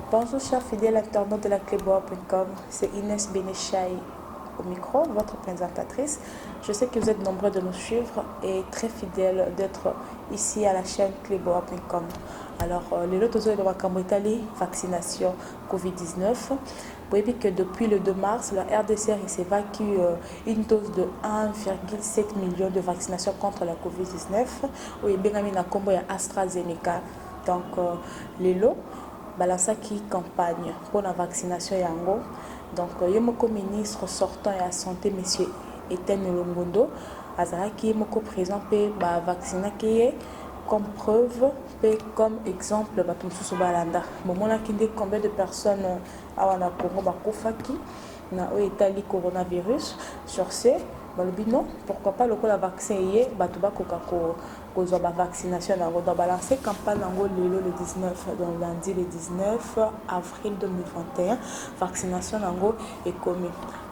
Bonjour chers fidèles internautes de la cléboa.com, c'est Inès Bénéchaï au micro, votre présentatrice. Je sais que vous êtes nombreux de nous suivre et très fidèles d'être ici à la chaîne cléboa.com. Alors, les lots de la Italie, vaccination Covid-19. Vous voyez que depuis le 2 mars, la RDC s'évacue une dose de 1,7 million de vaccinations contre la Covid-19. Oui, bien ami na combo ya AstraZeneca. Donc, les lots qui campagne pour la vaccination yango. Donc yemoko ministre sortant et à santé monsieur Etienne Longondo azalaki yemoko présent pe ba vacciner qui comme preuve pe comme exemple bato mosusu balanda bomonaki nde combien de personnes awa na Congo bakufaki na oyo etali coronavirus. Sur ce balobi non, pourquoi pas lokola vaccin ye bato bakoka kozwa bavaccination yango. Donc balancer campagne yango lelo le 19, donc lundi le 19 avril 2021, vaccination yango ekomi.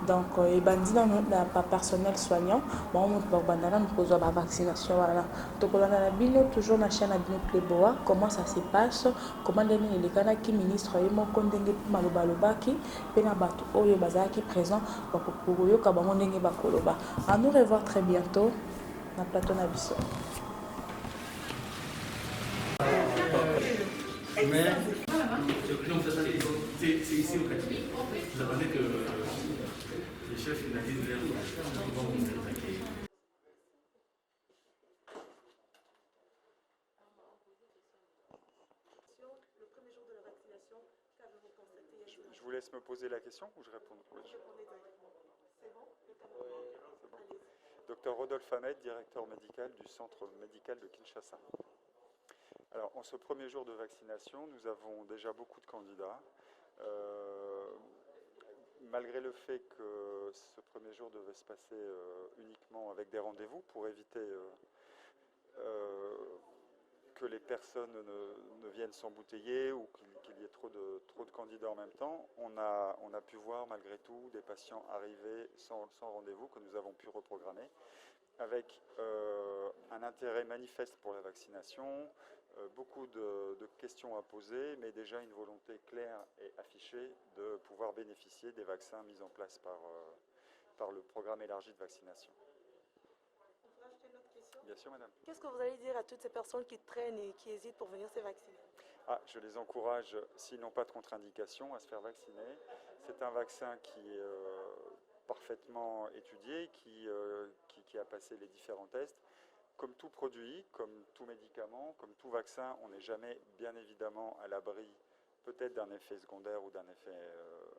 Donc ebandi na personnel soignant bango moto bakobanda nanu kozwa bavaccination wana tokolanda na bino toujours na chaîne na bino Cléboa comment ça se passe, comment ndenge elekanaki ministre ye moko ndenge maloba alobaki mpe na bato oyo bazalaki présent bakoyoka bango ndenge bakoloba. À nous revoir très bientôt na plateau na biso. Mais c'est ici au Catholique. Vous attendez que les chefs finalisent leur vont vous attaquer. Je vous laisse me poser la question ou je réponds? Oui. C'est bon. Docteur Rodolphe Ahmed, directeur médical du centre médical de Kinshasa. Alors, en ce premier jour de vaccination, nous avons déjà beaucoup de candidats. Malgré le fait que ce premier jour devait se passer uniquement avec des rendez-vous pour éviter que les personnes ne viennent s'embouteiller ou qu'il y ait trop de candidats en même temps, on a pu voir malgré tout des patients arriver sans rendez-vous que nous avons pu reprogrammer avec un intérêt manifeste pour la vaccination, beaucoup de questions à poser, mais déjà une volonté claire et affichée de pouvoir bénéficier des vaccins mis en place par le programme élargi de vaccination. Bien sûr, madame. Qu'est-ce que vous allez dire à toutes ces personnes qui traînent et qui hésitent pour venir se vacciner? Je les encourage, s'ils n'ont pas de contre-indication, à se faire vacciner. C'est un vaccin qui est parfaitement étudié, qui a passé les différents tests. Comme tout produit, comme tout médicament, comme tout vaccin, on n'est jamais bien évidemment à l'abri peut-être d'un effet secondaire ou d'un effet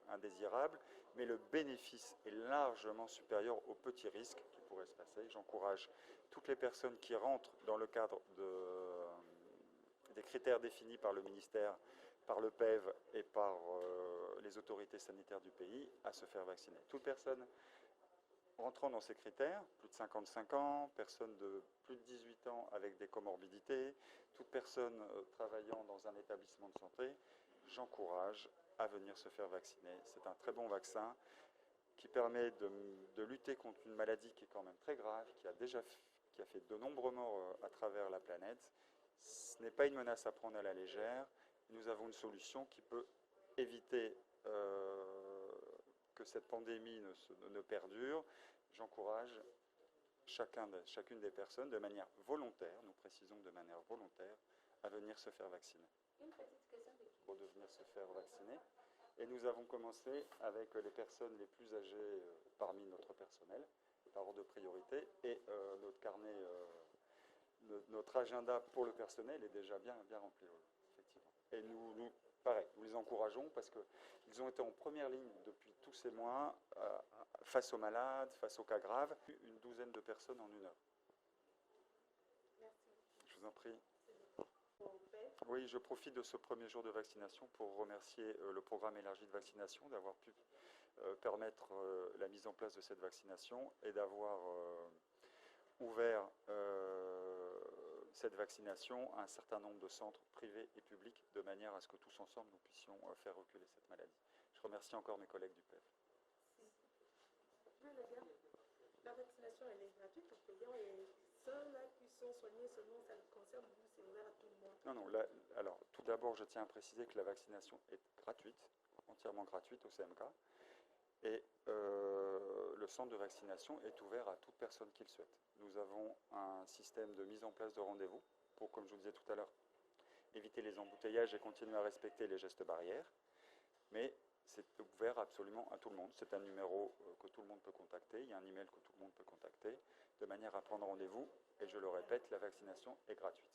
indésirable, mais le bénéfice est largement supérieur au petit risque qui pourrait se passer. J'encourage toutes les personnes qui rentrent dans le cadre des critères définis par le ministère, par le PEV et par les autorités sanitaires du pays à se faire vacciner. Toute personne rentrant dans ces critères, plus de 55 ans, personnes de plus de 18 ans avec des comorbidités, toute personne travaillant dans un établissement de santé, j'encourage à venir se faire vacciner. C'est un très bon vaccin qui permet de lutter contre une maladie qui est quand même très grave, qui a fait de nombreux morts à travers la planète. Ce n'est pas une menace à prendre à la légère. Nous avons une solution qui peut éviter que cette pandémie ne perdure. J'encourage chacune des personnes de manière volontaire, nous précisons de manière volontaire, à venir se faire vacciner. Une petite question pour de venir se faire vacciner. Et nous avons commencé avec les personnes les plus âgées parmi notre personnel, par ordre de priorité, et notre carnet, notre agenda pour le personnel est déjà bien rempli, effectivement. Et pareil, nous les encourageons parce qu'ils ont été en première ligne depuis tous ces mois, face aux malades, face aux cas graves, une douzaine de personnes en 1 heure. Merci. Je vous en prie. Oui, je profite de ce premier jour de vaccination pour remercier le programme élargi de vaccination d'avoir pu permettre la mise en place de cette vaccination et d'avoir ouvert cette vaccination à un certain nombre de centres privés et publics de manière à ce que tous ensemble nous puissions faire reculer cette maladie. Je remercie encore mes collègues du PEV. La vaccination elle est gratuite ou payante et ceux-là qui sont soignés seulement ça concerne vous, c'est ouvert à tout le monde? Non, alors D'abord, je tiens à préciser que la vaccination est gratuite, entièrement gratuite au CMK. Et le centre de vaccination est ouvert à toute personne qui le souhaite. Nous avons un système de mise en place de rendez-vous pour, comme je vous disais tout à l'heure, éviter les embouteillages et continuer à respecter les gestes barrières. Mais c'est ouvert absolument à tout le monde. C'est un numéro que tout le monde peut contacter. Il y a un email que tout le monde peut contacter de manière à prendre rendez-vous. Et je le répète, la vaccination est gratuite.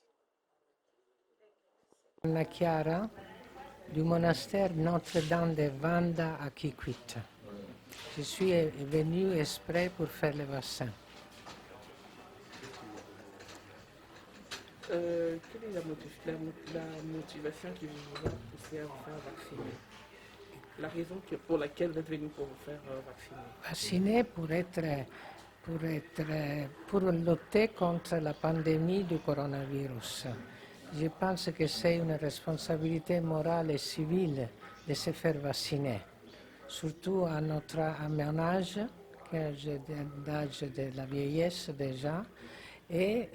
Anna Chiara du monastère Notre-Dame de Vanda à Kikwit. Je suis venue exprès pour faire le vaccin. Quelle est la motivation qui vous a poussé à vous faire vacciner? La raison pour laquelle vous êtes venu pour vous faire vacciner? Vacciner pour lutter contre la pandémie du coronavirus. Je pense que c'est une responsabilité morale et civile de se faire vacciner, surtout à mon âge, d'âge de la vieillesse déjà, et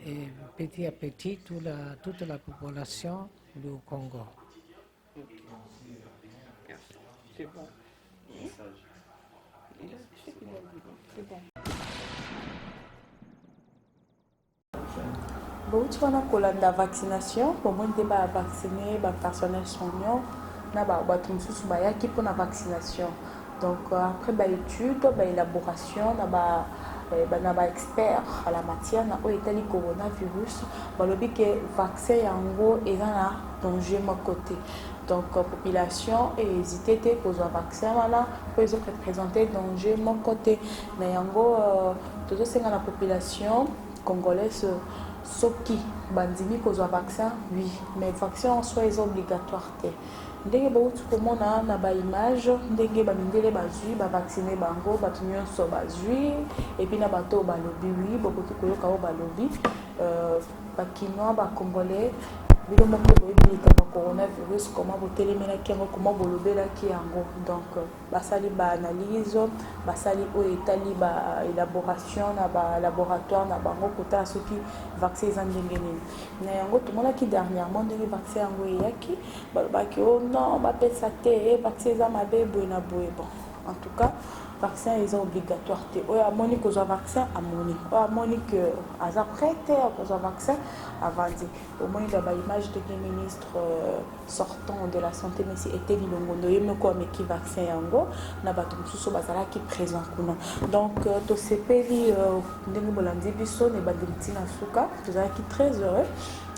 petit à petit toute la population du Congo. C'est bon. C'est bon. bauti wana kolanda vaccination bomoi nde bavaccine bapersonnel soignant na bato mosusu bayaki mpona vaccination. Donc après baétude baélaboration na baexpert à la matière na oyo etali coronavirus balobi ke vaccin yango eza na danger moko te. Donc population ehésité te kozwa vaccin wana po ezoreprésente danger moko te na yango tozosenga na population congolaise soki bandimi kozwa vaccin, oui, mais vaccin en soi est obligatoire te. Ndenge bauti komona na baimage ndenge bamindele bazwi bavaccine bango bato nyonso bazwi epuis na bato balobi oui bokoki koyoka oyo balobi bakinois bacongolais bino moko boyebi likambo ya coronavirus comment botelemelaki yango comment bolobelaki yango. Donc basali baanalyse basali oyo etali baélaboration na balaboratoire na bango kotala soki vaccin eza ndenge nini. Na yango tomonaki dernièrement ndenge vaccin yango eyaki balobaki o non bapesa te vaccin eza mabe boye na boye. Bon en tout cas vaccin est obligatoire te oyo amoni kozwa vaccin amoni oyo amoni que aza prêt te kozwa vaccin avandi. Omoni na baimage de ministre sortant de la santé Messi Eteni Longondo ye moko ameki vaccin yango na bato mosusu bazalaki présent kuna. Donc tosepeli ndenge bolandi biso na ebandeli ntina suka tozalaki très heureux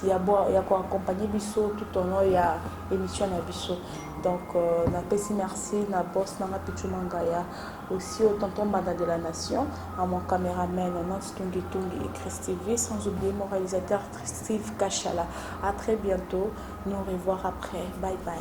ya koaccompagner biso tout au long ya émission na biso. Donc napesi merci na boss nanga Pichu Mangaya, aussi au tonton Banda de la Nation, à mon caméraman Nance Tungi Tungi et Christy V, sans oublier mon réalisateur Steve Kachala. À très bientôt, nous revoir après. Bye bye.